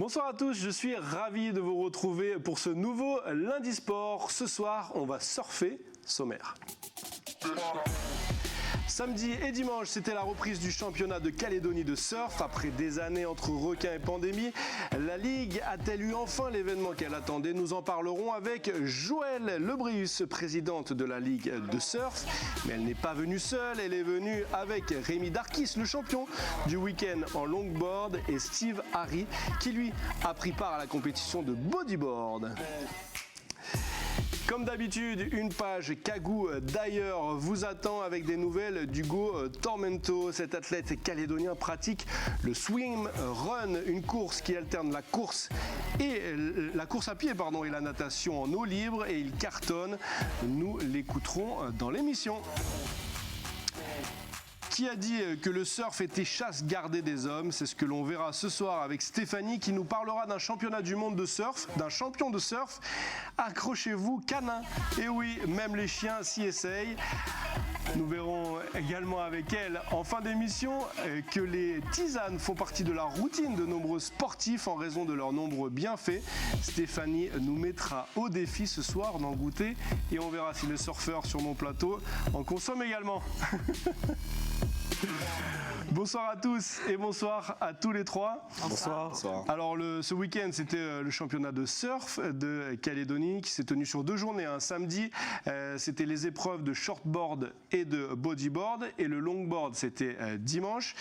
Bonsoir à tous, je suis ravi de vous retrouver pour ce nouveau Lundi Sport. Ce soir, on va surfer sommaire. Samedi et dimanche, c'était la reprise du championnat de Calédonie de surf. Après des années entre requins et pandémie, la Ligue a-t-elle eu enfin l'événement qu'elle attendait? Nous en parlerons avec Joëlle Lebrius, présidente de la Ligue de surf. Mais elle n'est pas venue seule, elle est venue avec Rémi Darkis, le champion du week-end en longboard, et Steve Harry, qui lui a pris part à la compétition de bodyboard. Comme d'habitude, une page Kagou d'ailleurs vous attend avec des nouvelles d'Hugo Tormento. Cet athlète calédonien pratique le swim run, une course qui alterne la course à pied et la natation en eau libre, et il cartonne. Nous l'écouterons dans l'émission. Qui a dit que le surf était chasse gardée des hommes? C'est ce que l'on verra ce soir avec Stéphanie, qui nous parlera d'un championnat du monde de surf, d'un champion de surf. Accrochez-vous, canin. Et oui, même les chiens s'y essayent. Nous verrons également avec elle en fin d'émission que les tisanes font partie de la routine de nombreux sportifs en raison de leurs nombreux bienfaits. Stéphanie nous mettra au défi ce soir d'en goûter, et on verra si les surfeurs sur mon plateau en consomment également. Bonsoir à tous et bonsoir à tous les trois. Bonsoir. Bonsoir. Alors ce week-end, c'était le championnat de surf de Calédonie qui s'est tenu sur 2 journées. Samedi, c'était les épreuves de shortboard et de bodyboard, et le longboard, c'était dimanche.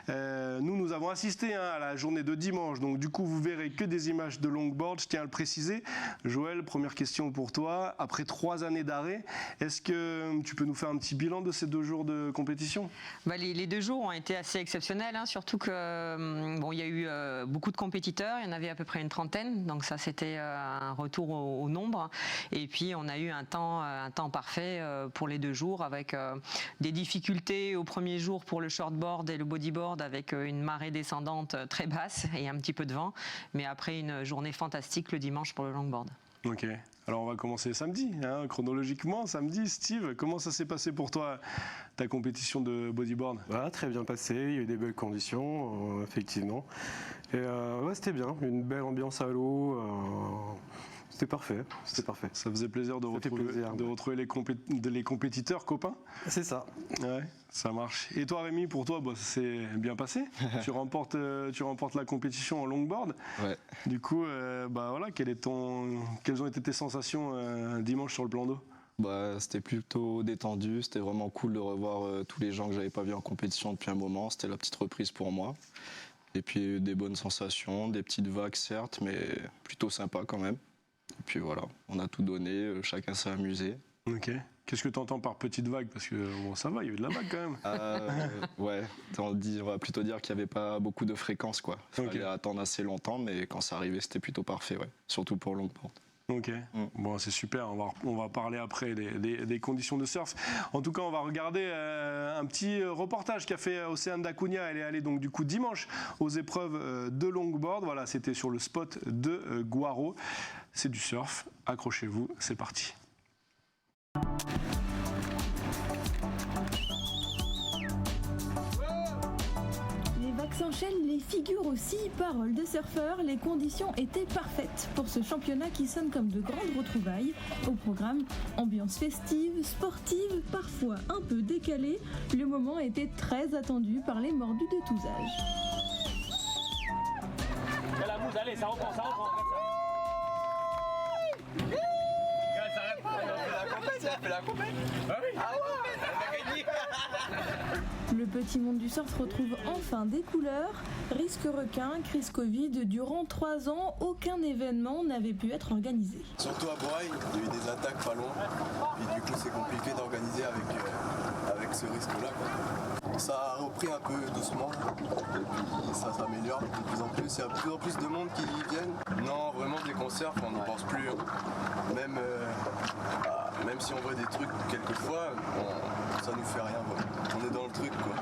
Nous avons assisté à la journée de dimanche, donc du coup vous verrez que des images de longboard, je tiens à le préciser. Joël, première question pour toi. Après 3 années d'arrêt, est-ce que tu peux nous faire un petit bilan de ces 2 jours de compétition? Les 2 jours ont été assez exceptionnels, surtout que il y a eu beaucoup de compétiteurs, il y en avait à peu près une trentaine, donc ça c'était un retour au nombre. Et puis on a eu un temps parfait pour les 2 jours, avec des difficultés au premier jour pour le shortboard et le bodyboard, avec une marée descendante très basse et un petit peu de vent, mais après une journée fantastique le dimanche pour le longboard. Ok, alors on va commencer samedi, chronologiquement. Samedi, Steve, comment ça s'est passé pour toi, ta compétition de bodyboard? Très bien passé, il y a eu des belles conditions, effectivement. Et c'était bien, une belle ambiance à l'eau. C'était parfait, c'était parfait. Ça faisait plaisir de retrouver les compétiteurs, copains? C'est ça. Ouais, ça marche. Et toi, Rémi, pour toi, ça s'est bien passé. tu remportes la compétition en longboard. Ouais. Du coup, quelles ont été tes sensations dimanche sur le plan d'eau? C'était plutôt détendu, c'était vraiment cool de revoir tous les gens que j'avais pas vus en compétition depuis un moment. C'était la petite reprise pour moi. Et puis des bonnes sensations, des petites vagues certes, mais plutôt sympa quand même. Et puis voilà, on a tout donné, chacun s'est amusé. Ok. Qu'est-ce que tu entends par petite vague? Parce que ça va, il y a eu de la vague quand même. On va plutôt dire qu'il n'y avait pas beaucoup de fréquences, quoi. Il fallait attendre assez longtemps, mais quand ça arrivait, c'était plutôt parfait, ouais. Surtout pour longboard. Ok, bon, c'est super, on va parler après des conditions de surf. En tout cas, on va regarder un petit reportage qu'a fait Océane Dacunia. Elle est allée donc du coup dimanche aux épreuves de longboard. Voilà, c'était sur le spot de Guaro. C'est du surf, accrochez-vous, c'est parti. S'enchaînent les figures aussi, paroles de surfeurs, les conditions étaient parfaites pour ce championnat qui sonne comme de grandes retrouvailles. Au programme, ambiance festive, sportive, parfois un peu décalée, le moment était très attendu par les mordus de tous âges. La mousse, allez, ça reprend. Ça fait la compète. Ah oui. Ah ouais, elle a gagné. Le petit monde du surf retrouve enfin des couleurs. Risque requin, crise Covid, durant 3 ans, aucun événement n'avait pu être organisé. Surtout à Borail, il y a eu des attaques pas loin, et du coup c'est compliqué d'organiser avec ce risque-là, quoi. Ça a repris un peu doucement, et puis ça s'améliore de plus en plus. Il y a de plus en plus de monde qui y viennent. Non, vraiment dès qu'on surfe, on n'y pense plus. Même si on voit des trucs quelquefois, ça nous fait rien, quoi. On est dans le truc, quoi.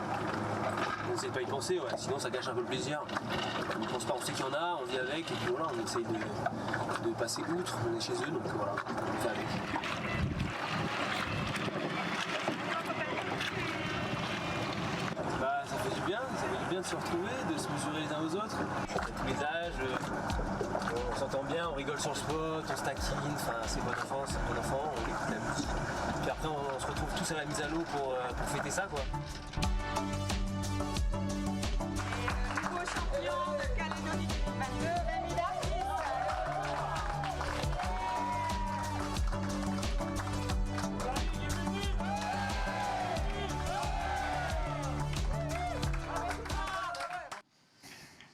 On essaie de pas y penser, ouais. Sinon ça gâche un peu le plaisir. On ne pense pas, on sait qu'il y en a, on vit avec, et puis voilà, on essaye de passer outre, on est chez eux, donc voilà, on fait avec. Ça fait du bien de se retrouver, de se mesurer les uns aux autres. À tous les âges, sur le spot, on se taquine, enfin c'est bon enfant, c'est bon enfant, on écoute la musique. Puis après on se retrouve tous à la mise à l'eau pour fêter ça quoi. Nouveau champion de Calédonie 2022, Rémi Darcis.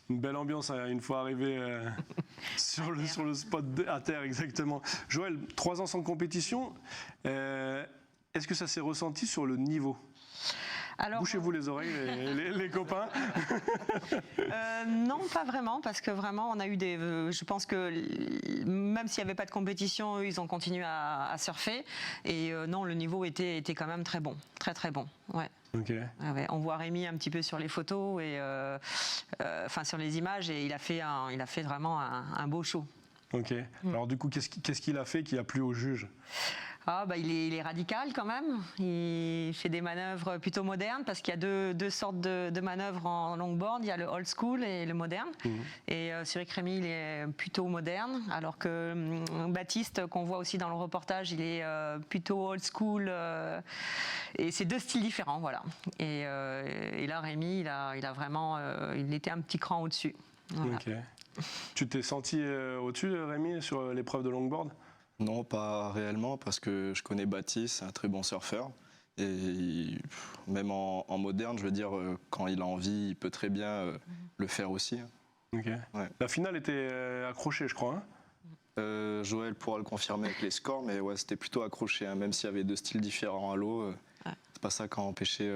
Une belle ambiance une fois arrivé sur le spot à terre, exactement. Joël, 3 ans sans compétition, est-ce que ça s'est ressenti sur le niveau ? Alors, Bouchez-vous les oreilles, les copains. non, pas vraiment, parce que vraiment, on a eu des. Je pense que même s'il n'y avait pas de compétition, eux, ils ont continué à surfer. Et non, le niveau était quand même très bon, très très bon. Ouais. Ok. Ouais, on voit Rémi un petit peu sur les photos et enfin sur les images, et il a fait vraiment un beau show. Ok. Alors du coup, qu'est-ce qu'il a fait qui a plu au juge ? Il est radical quand même. Il fait des manœuvres plutôt modernes parce qu'il y a deux sortes de manœuvres en longboard. Il y a le old school et le moderne. Et Cyril Rémy, il est plutôt moderne, alors que Baptiste, qu'on voit aussi dans le reportage, il est plutôt old school. Et c'est 2 styles différents, voilà. Et là, Rémy, il a vraiment, il était un petit cran au-dessus. Voilà. Ok. Tu t'es senti au-dessus, Rémi, sur l'épreuve de longboard ? Non, pas réellement, parce que je connais Baptiste, c'est un très bon surfeur. Et même en moderne, je veux dire, quand il a envie, il peut très bien le faire aussi. Ok. Ouais. La finale était accrochée, je crois. Joël pourra le confirmer avec les scores, mais ouais, c'était plutôt accroché, même s'il y avait 2 styles différents à l'eau. C'est pas ça qui a empêché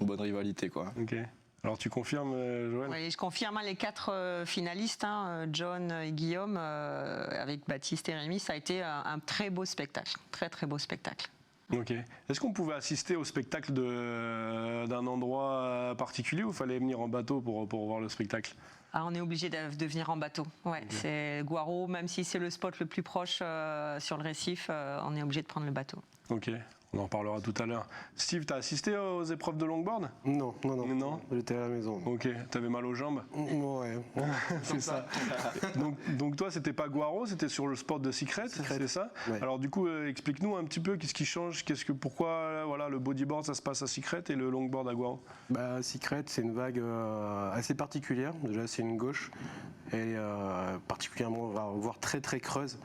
une bonne rivalité, quoi. Ok. Alors tu confirmes, Joël ? Oui, je confirme, les 4 finalistes, John et Guillaume, avec Baptiste et Rémi, ça a été un très beau spectacle, très très beau spectacle. Ok. Est-ce qu'on pouvait assister au spectacle d'un endroit particulier ou il fallait venir en bateau pour voir le spectacle ? On est obligé de venir en bateau. Ouais, okay. C'est Guaro, même si c'est le spot le plus proche sur le récif, on est obligé de prendre le bateau. Ok. On en reparlera tout à l'heure. Steve, t'as assisté aux épreuves de longboard ? Non. J'étais à la maison. Ok. T'avais mal aux jambes ? Ouais. C'est ça. Donc toi, c'était pas Guaro, c'était sur le spot de Secret, c'est ça ? Ouais. Alors du coup, explique-nous un petit peu qu'est-ce qui change, pourquoi voilà, le bodyboard ça se passe à Secret et le longboard à Guaro ? Secret, c'est une vague assez particulière. Déjà, c'est une gauche. Elle est particulièrement, voire très très creuse.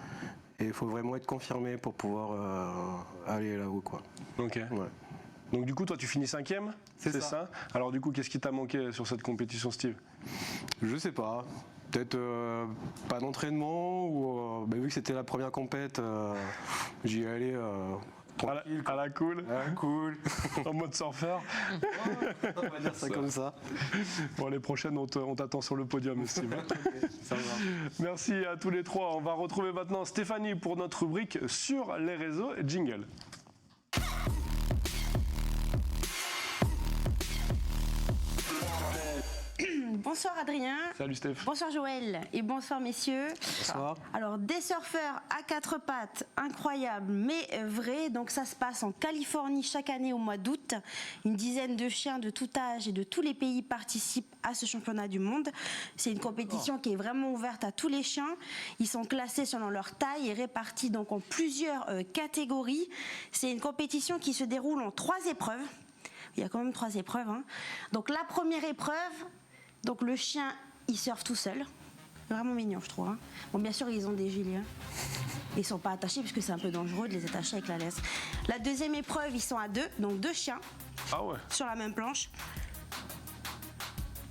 Et il faut vraiment être confirmé pour pouvoir aller là-haut, quoi. Ok. Ouais. Donc du coup, toi, tu finis 5e ? C'est ça. Alors du coup, qu'est-ce qui t'a manqué sur cette compétition, Steve ? Je sais pas. Peut-être pas d'entraînement ou vu que c'était la première compète, j'y allais tranquille. À la cool. En mode surfeur. On va dire ça comme ça. Bon, les prochaines, on t'attend sur le podium, Steve. Okay, ça va. Merci à tous les 3. On va retrouver maintenant Stéphanie pour notre rubrique sur les réseaux. Jingle. Bonsoir Adrien. Salut Steph. Bonsoir Joël et bonsoir messieurs. Bonsoir. Alors des surfeurs à 4 pattes, incroyables mais vrais. Donc ça se passe en Californie chaque année au mois d'août. Une dizaine de chiens de tout âge et de tous les pays participent à ce championnat du monde. C'est une compétition qui est vraiment ouverte à tous les chiens. Ils sont classés selon leur taille et répartis donc en plusieurs catégories. C'est une compétition qui se déroule en 3 épreuves. Il y a quand même 3 épreuves. Donc la première épreuve, donc le chien, il surfe tout seul. Vraiment mignon, je trouve. Bon, bien sûr, ils ont des gilets. Ils ne sont pas attachés parce que c'est un peu dangereux de les attacher avec la laisse. La deuxième épreuve, ils sont à 2, donc 2 chiens. Ah ouais. Sur la même planche.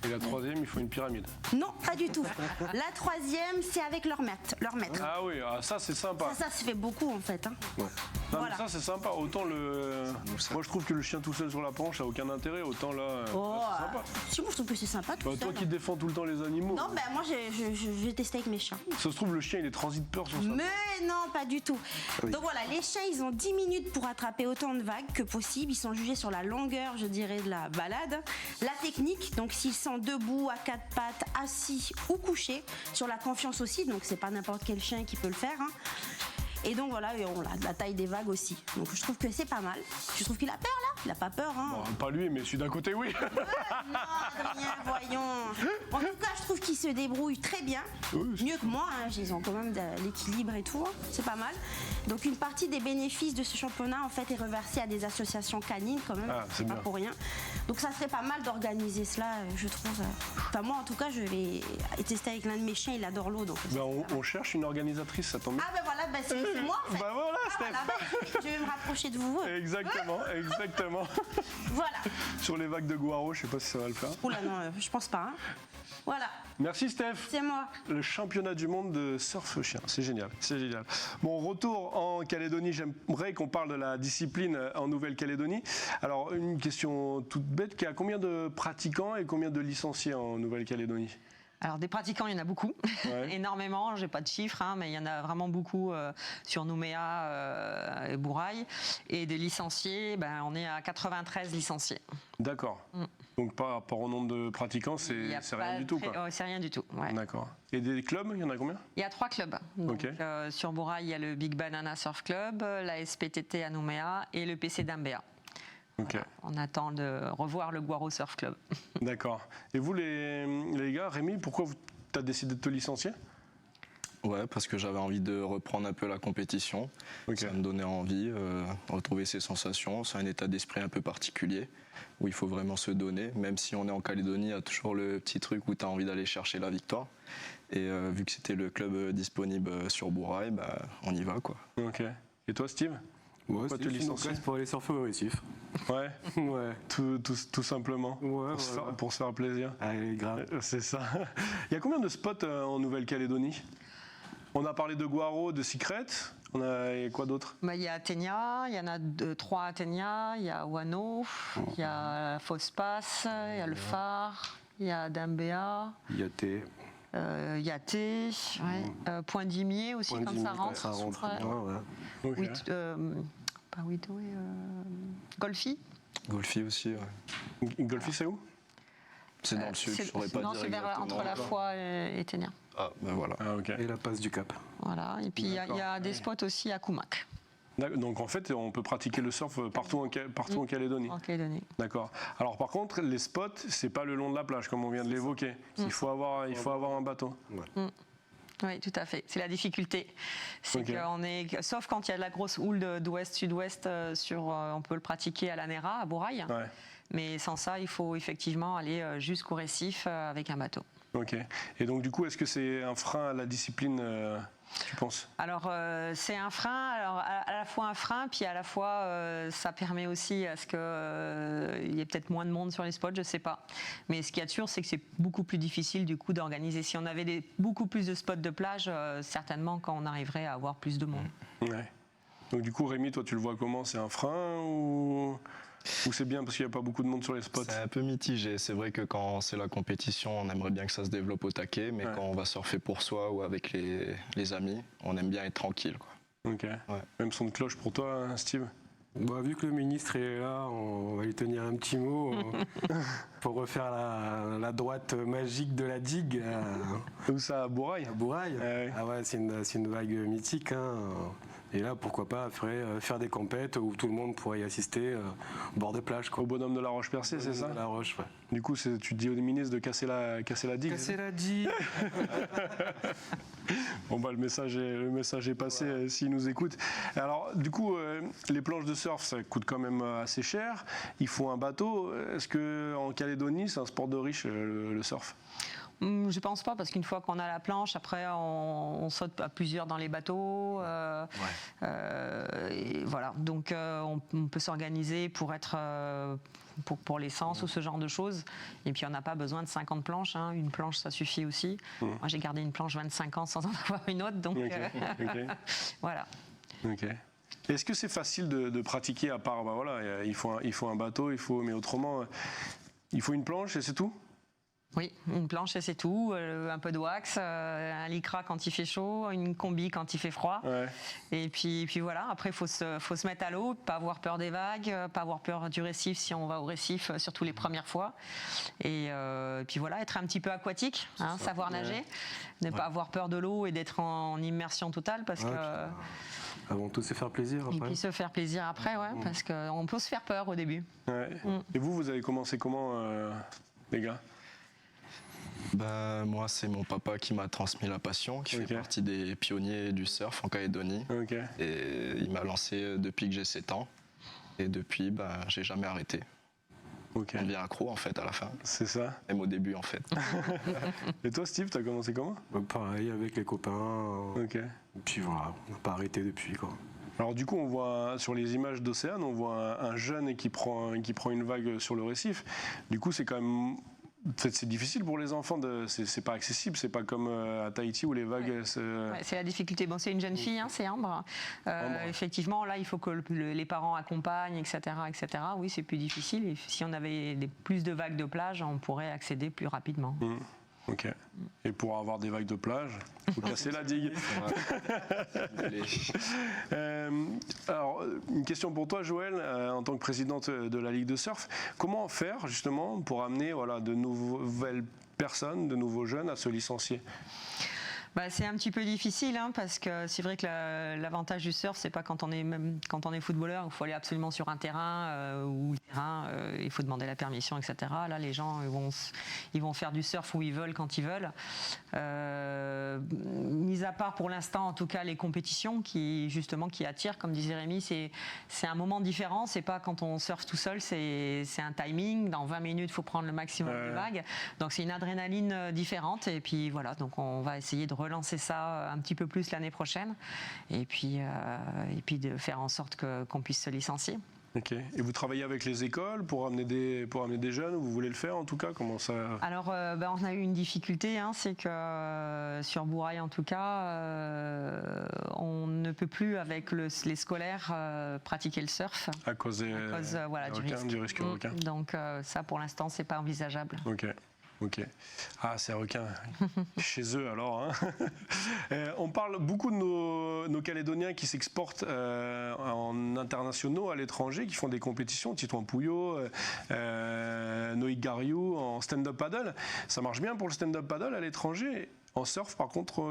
Et la troisième, il faut une pyramide. Non, pas du tout. La troisième, c'est avec leur maître. Ah oui, ça c'est sympa. Ça se fait beaucoup en fait. Ouais. Non, voilà. Ça c'est sympa. Autant moi je trouve que le chien tout seul sur la planche, ça n'a aucun intérêt. Autant là, c'est sympa. Si, moi je trouve que c'est sympa. Tout toi qui défends tout le temps les animaux. Non, moi j'ai testé avec mes chiens. Ça se trouve, le chien il est transi de peur sur ça. Mais non, pas du tout. Oui. Donc voilà, les chiens ils ont 10 minutes pour attraper autant de vagues que possible. Ils sont jugés sur la longueur, je dirais, de la balade. La technique, donc s'ils sont debout, à 4 pattes, assis ou couchés. Sur la confiance aussi, donc c'est pas n'importe quel chien qui peut le faire. Et donc voilà, et la taille des vagues aussi. Donc je trouve que c'est pas mal. Je trouve qu'il a peur là. Il a pas peur. Hein. Bon, pas lui, mais celui d'un côté, oui. Non, Adrien, voyons. En tout cas, je trouve qu'il se débrouille très bien. Mieux que moi. Hein. Ils ont quand même de l'équilibre et tout. Hein. C'est pas mal. Donc une partie des bénéfices de ce championnat en fait est reversée à des associations canines quand même. C'est pas bien. pour rien. Donc ça serait pas mal d'organiser cela, je trouve. Enfin moi en tout cas, je vais tester avec l'un de mes chiens. Il adore l'eau. Donc. Ben, on cherche une organisatrice, ça tombe bien. Ah ben voilà, ben c'est moi en fait. Bah voilà, Steph. Voilà, ben, je vais me rapprocher de vous. Exactement. Voilà. Sur les vagues de Guaro, je sais pas si ça va le faire. Oula non, je pense pas. Hein. Voilà, Merci Steph. c'est moi. Le championnat du monde de surf chien, c'est génial, c'est génial. Bon, retour en Calédonie, j'aimerais qu'on parle de la discipline en Nouvelle-Calédonie. Alors, une question toute bête, il y a combien de pratiquants et combien de licenciés en Nouvelle-Calédonie ? Alors des pratiquants, il y en a beaucoup, Ouais. énormément, j'ai pas de chiffres, hein, mais il y en a vraiment beaucoup sur Nouméa et Bourail. Et des licenciés, on est à 93 licenciés. D'accord. Donc par rapport au nombre de pratiquants, Il y a c'est pas rien du tout, quoi. c'est rien du tout. Ouais. D'accord. Et des clubs, il y en a combien ? Il y a 3 clubs. Donc, Ok. sur Bourail, il y a le Big Banana Surf Club, la SPTT à Nouméa et le PC d'Ambéa. Ok. On attend de revoir le Guaro Surf Club. D'accord. Et vous, les gars, Rémi, pourquoi tu as décidé de te licencier ? Ouais, parce que j'avais envie de reprendre un peu la compétition. Ok. Ça me donnait envie de retrouver ces sensations. C'est un état d'esprit un peu particulier où il faut vraiment se donner. Même si on est en Calédonie, il y a toujours le petit truc où tu as envie d'aller chercher la victoire. Et vu que c'était le club disponible sur Bourail, on y va, quoi. Ok. Et toi, Steve ? Ouais, Pourquoi c'est te juste une licencier ? occasion pour aller surfer au récif. Ouais, Ouais. tout simplement. Ouais, Pour se faire plaisir. Allez, grave. C'est ça. Il y a combien de spots en Nouvelle-Calédonie ? On a parlé de Guaro, de Secret. Il y a quoi d'autre ? Il y a Athénia, il y en a 3 à Athénia, il y a Wano, il y a Fospas, il y a le Phare, il y a Dambéa, Yaté. Yaté, Point d'Imier aussi quand ça rentre. Ça rentre Ouais. bien, ouais. Ok. Pas Widoé, Golfi. Golfi aussi, ouais. Golfi, c'est où ? C'est dans le sud, je ne saurais pas non, dire c'est vers exactement. entre la Foix et Athénia. Ah, voilà. Ah, ok. Et la passe du Cap. Voilà. Et puis il y a des spots aussi à Koumak, Donc en fait, on peut pratiquer le surf partout en Calédonie. en Calédonie. D'accord. Alors par contre, les spots, c'est pas le long de la plage comme on vient de l'évoquer. Il faut avoir un bateau. Oui, tout à fait. C'est la difficulté. C'est Ok. qu'on est, sauf quand il y a de la grosse houle d'ouest-sud-ouest, on peut le pratiquer à la Nera, à Bourail. Ouais. Mais sans ça, il faut effectivement aller jusqu'au récif avec un bateau. Ok. Et donc du coup, est-ce que c'est un frein à la discipline, tu penses ? Alors c'est un frein, alors à la fois un frein, puis à la fois ça permet aussi à ce qu'il y ait peut-être moins de monde sur les spots, je sais pas. Mais ce qu'il y a de sûr, c'est que c'est beaucoup plus difficile du coup d'organiser. Si on avait beaucoup plus de spots de plage, certainement quand on arriverait à avoir plus de monde. Ouais. Donc du coup, Rémi, toi, tu le vois comment ? C'est un frein ou c'est bien parce qu'il n'y a pas beaucoup de monde sur les spots ? C'est un peu mitigé. C'est vrai que quand c'est la compétition, on aimerait bien que ça se développe au taquet, mais Ouais. quand on va surfer pour soi ou avec les amis, on aime bien être tranquille, quoi. Ok. Ouais. Même son de cloche pour toi, hein, Steve ? Bah, vu que le ministre est là, on va lui tenir un petit mot pour refaire la droite magique de la digue Où ça, à Bourail ? à Bourail. Ouais. Ah ouais, c'est une vague mythique. Hein. Et là, pourquoi pas faire des compètes où tout le monde pourrait y assister au bord de plage. Quoi. Au bonhomme de la Roche-Percée, c'est ça ? La Roche, ouais. Du coup, tu dis au ministre de casser la digue. Casser la digue. Bon bah le message est passé s'il nous écoute. Alors du coup les planches de surf ça coûte quand même assez cher. Il faut un bateau. Est-ce que en Calédonie c'est un sport de riche le surf ? Je pense pas, parce qu'une fois qu'on a la planche, après on saute à plusieurs dans les bateaux. Et voilà. Donc on peut s'organiser pour être pour l'essence ou ce genre de choses. Et puis on n'a pas besoin de 50 planches. Hein. Une planche ça suffit aussi. Moi j'ai gardé une planche 25 ans sans en avoir une autre. Donc Ok. voilà. Ok. Est-ce que c'est facile de pratiquer à part il faut un bateau, mais autrement il faut une planche et c'est tout ? Oui, une planche et c'est tout, un peu de wax, un lycra quand il fait chaud, une combi quand il fait froid. Ouais. Et puis voilà, après il faut se mettre à l'eau, pas avoir peur des vagues, pas avoir peur du récif si on va au récif, surtout les premières fois. Et puis voilà, être un petit peu aquatique, hein, savoir nager, ne pas avoir peur de l'eau et d'être en immersion totale parce que... Avant tout, se faire plaisir Et après. puis se faire plaisir après, ouais, parce qu'on peut se faire peur au début. Ouais. Et vous avez commencé comment, les gars? Bah, moi, c'est mon papa qui m'a transmis la passion, qui fait partie des pionniers du surf en Calédonie. Ok. Et il m'a lancé depuis que j'ai 7 ans. Et depuis, bah, j'ai jamais arrêté. Ok. On devient accro en fait à la fin. C'est ça. Même au début en fait. Et toi, Steve, t'as commencé comment? Pareil, avec les copains. Ok. Et puis voilà, on n'a pas arrêté depuis, quoi. Alors du coup, on voit sur les images d'Océane, on voit un jeune qui prend une vague sur le récif. Du coup, c'est quand même... C'est difficile pour les enfants, c'est pas accessible, c'est pas comme à Tahiti où les vagues... Ouais, c'est la difficulté. Bon, c'est une jeune fille, hein, c'est Ambre. Effectivement, là, il faut que les parents accompagnent, etc., etc. Oui, c'est plus difficile. Et si on avait plus de vagues de plage, on pourrait accéder plus rapidement. Ok. Et pour avoir des vagues de plage, il faut casser la digue. Alors, une question pour toi, Joël, en tant que présidente de la Ligue de surf. Comment faire, justement, pour amener de nouvelles personnes, de nouveaux jeunes à se licencier? C'est un petit peu difficile, hein, parce que c'est vrai que l'avantage du surf, c'est pas quand on est footballeur, il faut aller absolument sur un terrain où le terrain, il faut demander la permission, etc. Là, les gens ils vont faire du surf où ils veulent, quand ils veulent. Mis à part pour l'instant, en tout cas, les compétitions qui attirent, comme disait Rémi, c'est un moment différent. C'est pas quand on surfe tout seul, c'est un timing. Dans 20 minutes, il faut prendre le maximum de vagues. Donc c'est une adrénaline différente. Et puis voilà, donc on va essayer de relancer ça un petit peu plus l'année prochaine et puis de faire en sorte qu'on puisse se licencier. Ok. Et vous travaillez avec les écoles pour amener des jeunes, ou vous voulez le faire en tout cas? Comment ça? Alors, on a eu une difficulté, hein, c'est que sur Bourail en tout cas, on ne peut plus avec les scolaires pratiquer le surf à cause du risque requin. Donc ça, pour l'instant, c'est pas envisageable. Ok. Ah, c'est un requin. Chez eux, alors. Hein. On parle beaucoup de nos Calédoniens qui s'exportent en internationaux à l'étranger, qui font des compétitions, Titouan Pouillot, Noïc Gariou en stand-up paddle. Ça marche bien pour le stand-up paddle à l'étranger. En surf, par contre,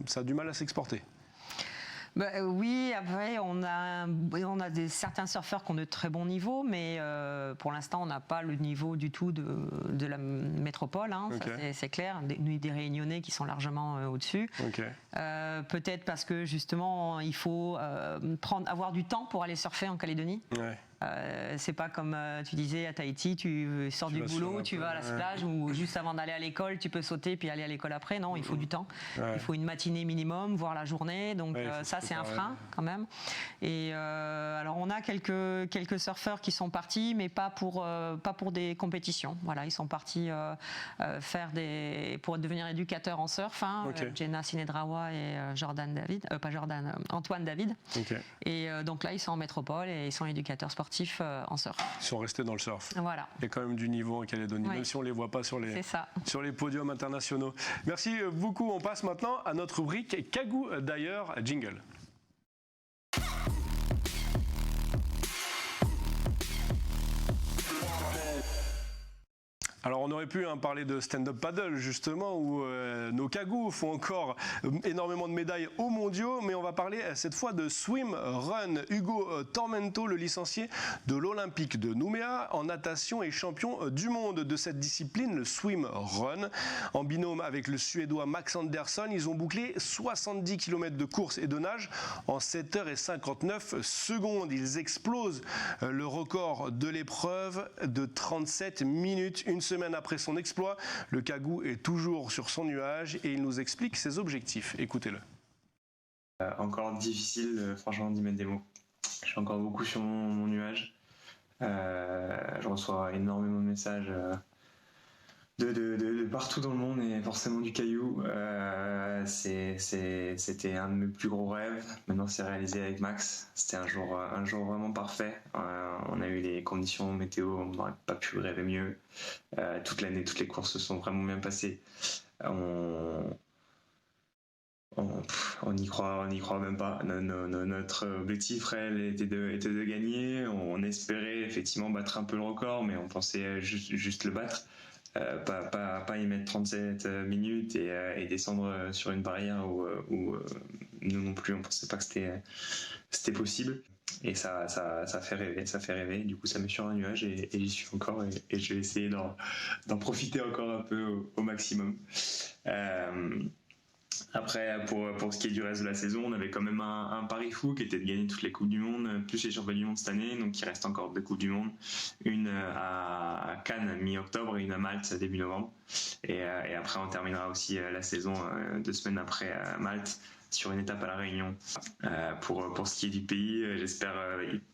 ça a du mal à s'exporter. Oui, après on a certains surfeurs qui ont de très bons niveaux, mais pour l'instant on n'a pas le niveau du tout de la métropole, hein, c'est clair, des Réunionnais qui sont largement au-dessus. Peut-être parce que justement il faut avoir du temps pour aller surfer en Calédonie. C'est pas comme tu disais à Tahiti, tu sors du boulot, tu vas à la plage ou juste avant d'aller à l'école, tu peux sauter puis aller à l'école après. Non, il faut du temps. Il faut une matinée minimum, voire la journée. Donc ça, c'est un frein quand même. Et alors on a quelques surfeurs qui sont partis, mais pas pour des compétitions. Voilà, ils sont partis pour devenir éducateurs en surf. Hein, Jenna Sinedrawa et Antoine David. Et donc là, ils sont en métropole et ils sont éducateurs sportifs en surf. Ils sont restés dans le surf. Voilà. Il y a quand même du niveau en Calédonie, même si on ne les voit pas sur les podiums internationaux. Merci beaucoup. On passe maintenant à notre rubrique Kagou d'ailleurs, jingle. Alors on aurait pu parler de stand-up paddle justement où nos Kagous font encore énormément de médailles aux mondiaux, mais on va parler cette fois de swim run. Hugo Tormento, le licencié de l'Olympique de Nouméa en natation et champion du monde de cette discipline, le swim run. En binôme avec le Suédois Max Andersson, ils ont bouclé 70 km de course et de nage en 7h59 secondes. Ils explosent le record de l'épreuve de 37 minutes. Une semaine après son exploit, le Kagou est toujours sur son nuage et il nous explique ses objectifs. Écoutez-le. Encore difficile, franchement, d'y mettre des mots. Je suis encore beaucoup sur mon nuage. Je reçois énormément de messages de partout dans le monde et forcément du caillou. C'était un de mes plus gros rêves. Maintenant, c'est réalisé avec Max. C'était un jour vraiment parfait. On a eu les conditions météo, on n'aurait pas pu rêver mieux. Toute l'année, toutes les courses se sont vraiment bien passées. On n'y croit même pas. Notre objectif réel était de gagner. On espérait effectivement battre un peu le record, mais on pensait juste le battre. Pas y mettre 37 minutes et descendre sur une barrière où nous non plus on pensait pas que c'était possible. Et ça fait rêver. Du coup, ça met sur un nuage et j'y suis encore et je vais essayer d'en profiter encore un peu au maximum. Après, pour ce qui est du reste de la saison, on avait quand même un pari fou qui était de gagner toutes les Coupes du Monde, plus les Championnats du Monde cette année. Donc il reste encore 2 Coupes du Monde, une à Cannes mi-octobre et une à Malte début novembre. Et après, on terminera aussi la saison 2 semaines après à Malte sur une étape à La Réunion. Pour ce qui est du pays, j'espère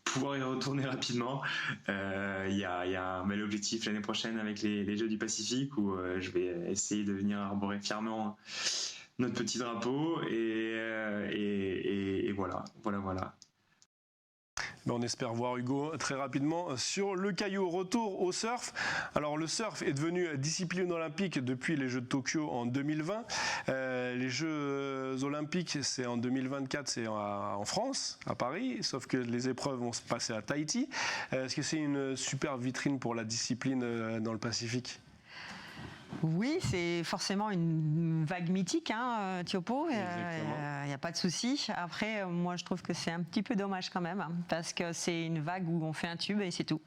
pouvoir y retourner rapidement. Il y a un bel objectif l'année prochaine avec les Jeux du Pacifique où je vais essayer de venir arborer fièrement notre petit drapeau et voilà. On espère voir Hugo très rapidement sur le caillou. Retour au surf. Alors le surf est devenu discipline olympique depuis les Jeux de Tokyo en 2020. Les Jeux olympiques, c'est en 2024, c'est en France, à Paris, sauf que les épreuves vont se passer à Tahiti. Est-ce que c'est une super vitrine pour la discipline dans le Pacifique ? Oui, c'est forcément une vague mythique, Tiopo, il n'y a pas de souci. Après, moi je trouve que c'est un petit peu dommage quand même, parce que c'est une vague où on fait un tube et c'est tout.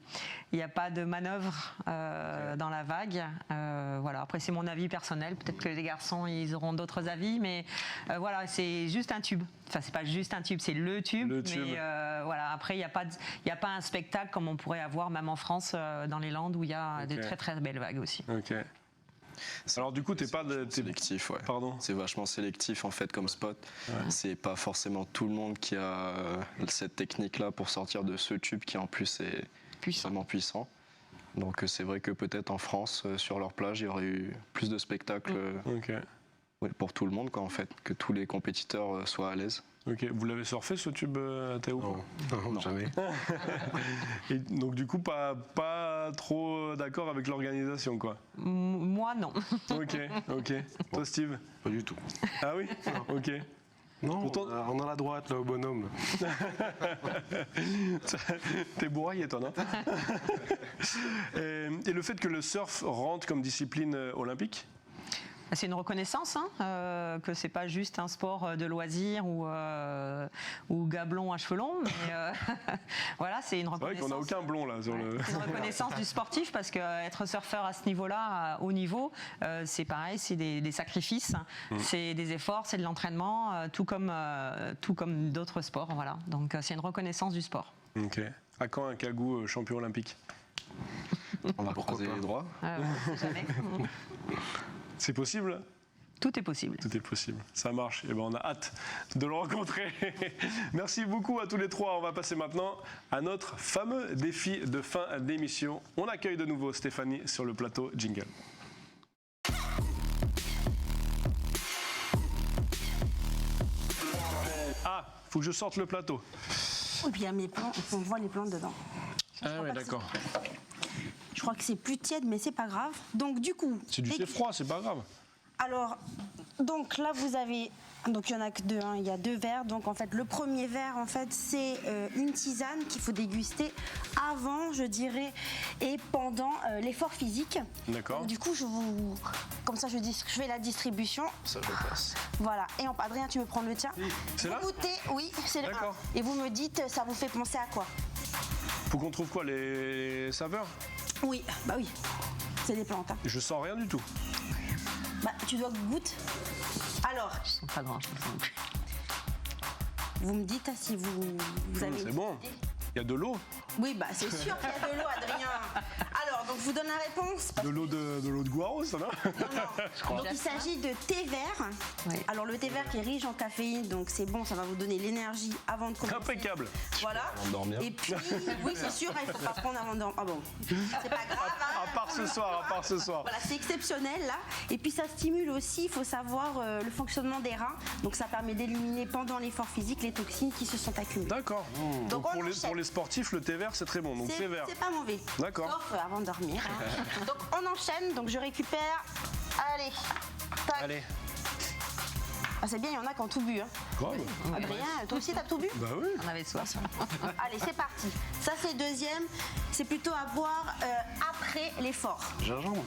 Il n'y a pas de manœuvre dans la vague. Voilà. Après, c'est mon avis personnel, peut-être que les garçons ils auront d'autres avis, mais voilà, c'est juste un tube. Enfin, c'est pas juste un tube, c'est le tube. Mais voilà, après, il n'y a pas un spectacle comme on pourrait avoir même en France, dans les Landes, où il y a de très très belles vagues aussi. Okay. Alors du coup, sélectif, ouais. Pardon. C'est vachement sélectif en fait comme spot. Ouais. C'est pas forcément tout le monde qui a cette technique-là pour sortir de ce tube qui en plus est extrêmement puissant. Donc c'est vrai que peut-être en France, sur leur plage, il y aurait eu plus de spectacles pour tout le monde, quoi, en fait, que tous les compétiteurs soient à l'aise. Ok, vous l'avez surfé ce tube, Théo ? Non, jamais. Et donc du coup, pas trop d'accord avec l'organisation, quoi. Moi, non. Ok. Toi, Steve ? Pas du tout. Ah oui ? Ok. Non, pourtant, on a la droite, là, au bonhomme. T'es bourraillé, toi, non ? Et le fait que le surf rentre comme discipline olympique ? C'est une reconnaissance, que c'est pas juste un sport de loisir ou gablon à cheveux longs. Mais voilà, c'est une reconnaissance. C'est vrai qu'on n'a aucun blond là sur le. C'est une reconnaissance du sportif parce qu'être surfeur à ce niveau-là, à haut niveau, c'est pareil, c'est des sacrifices, c'est des efforts, c'est de l'entraînement, tout comme d'autres sports. Voilà, donc c'est une reconnaissance du sport. Ok. À quand un Kagou champion olympique ? On va croiser les doigts. Jamais. C'est possible ? Tout est possible. Tout est possible. Ça marche. Et ben on a hâte de le rencontrer. Merci beaucoup à tous les trois. On va passer maintenant à notre fameux défi de fin d'émission. On accueille de nouveau Stéphanie sur le plateau. Jingle. Ah, faut que je sorte le plateau. Oui, puis il y a mes plans. On voit les plans dedans. Ah ouais, d'accord. Je crois que c'est plus tiède, mais c'est pas grave. Donc du coup. C'est froid, c'est pas grave. Alors, donc là vous avez, donc il y en a que deux, il y a 2 verres. Donc en fait, le premier verre, en fait, c'est une tisane qu'il faut déguster avant, je dirais, et pendant l'effort physique. D'accord. Donc, du coup, comme ça, je fais la distribution. Ça je passe. Voilà. Et Adrien, tu me prends le tien. C'est là ? Vous goûtez, oui, c'est là. D'accord. Et vous me dites, ça vous fait penser à quoi ? Faut qu'on trouve quoi, les saveurs ? Oui, bah oui. C'est des plantes. Je sens rien du tout. Bah, tu dois goûter. Alors. Je sens pas grand-chose. Vous me dites si vous avez. C'est bon. Il y a de l'eau. Oui, bah c'est sûr qu'il y a de l'eau, Adrien. Alors, donc je vous donne la réponse. De l'eau de Guaro, ça va? Donc il s'agit de thé vert. Oui. Alors le thé vert qui est riche en caféine, donc c'est bon, ça va vous donner l'énergie avant de commencer. Impeccable. Voilà. Avant de dormir. Et puis, oui, c'est sûr, il ne faut pas prendre avant de dormir. Ah bon, c'est pas grave. Hein. À part ce soir. Voilà, c'est exceptionnel là. Et puis ça stimule aussi, il faut savoir le fonctionnement des reins. Donc ça permet d'éliminer pendant l'effort physique les toxines qui se sont accumulées. D'accord. Donc on enchaîne. pour les sportifs, le thé vert, c'est très bon. Donc thé vert. C'est pas mauvais. D'accord. Sauf avant de dormir. Hein. Donc on enchaîne, donc je récupère. Allez. Tac. Allez. Ah, c'est bien, il y en a qui ont tout bu. Hein. Grave. Adrien, toi aussi t'as tout bu? Bah oui. On avait soif. Allez, c'est parti. Ça c'est le deuxième. C'est plutôt à boire après l'effort. Gingembre.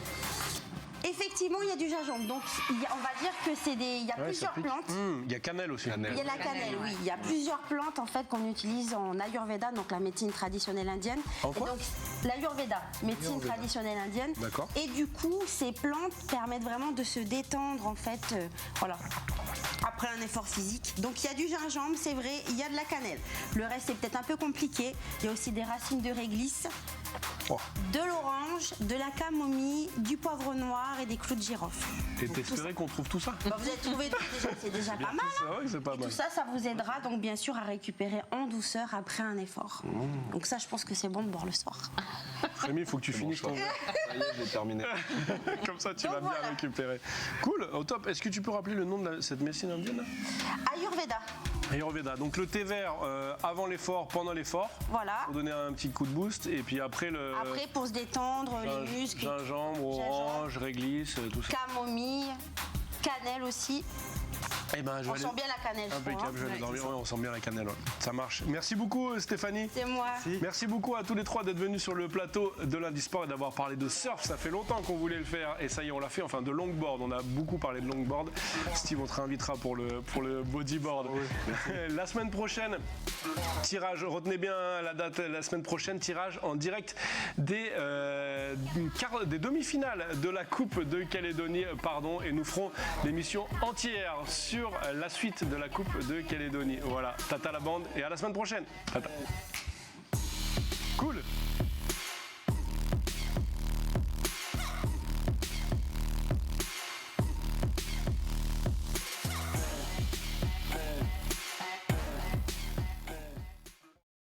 Effectivement, il y a du gingembre. Donc on va dire que il y a plusieurs plantes. Il y a cannelle aussi. Il y a la cannelle, oui. Il y a plusieurs plantes en fait qu'on utilise en Ayurveda, donc la médecine traditionnelle indienne. En quoi? Et donc l'Ayurveda, médecine traditionnelle indienne. D'accord. Et du coup, ces plantes permettent vraiment de se détendre en fait, voilà. Après un effort physique. Donc il y a du gingembre, c'est vrai, il y a de la cannelle. Le reste c'est peut-être un peu compliqué. Il y a aussi des racines de réglisse, de l'orange, de la camomille, du poivre noir et des clous de girofle. Et t'espérais qu'on trouve tout ça? Bah, vous avez trouvé tout déjà, c'est déjà pas mal. C'est vrai que c'est pas Et mal. tout ça, ça vous aidera donc bien sûr à récupérer en douceur après un effort. Donc ça, je pense que c'est bon de boire le soir. Rémi, il faut que tu finisses ton verre. Ça y est, j'ai terminé. Comme ça, tu Donc vas bien voilà. récupérer. Cool, au top. Est-ce que tu peux rappeler le nom de cette médecine indienne? Ayurveda, Ayurveda. Donc le thé vert avant l'effort, pendant l'effort, voilà. pour donner un petit coup de boost. Et puis après le Après, pour se détendre, les muscles, gingembre, orange, réglisse, tout ça. camomille, cannelle aussi. Eh ben, je On vais sent aller- bien la cannelle, je crois, Impeccable, je vais aller hein. dormir. Ouais, on sent bien la cannelle. Ouais. Ça marche. Merci beaucoup, Stéphanie. C'est moi. Merci beaucoup à tous les trois d'être venus sur le plateau de Lundi Sport et d'avoir parlé de surf. Ça fait longtemps qu'on voulait le faire et ça y est, on l'a fait. Enfin, de longboard. On a beaucoup parlé de longboard. Steve, on te réinvitera pour le bodyboard. La semaine prochaine, tirage. Retenez bien la date. La semaine prochaine, tirage en direct des demi-finales de la Coupe de Calédonie. Pardon. Et nous ferons l'émission entière sur la suite de la Coupe de Calédonie. Voilà. Tata la bande et à la semaine prochaine. Tata. Cool.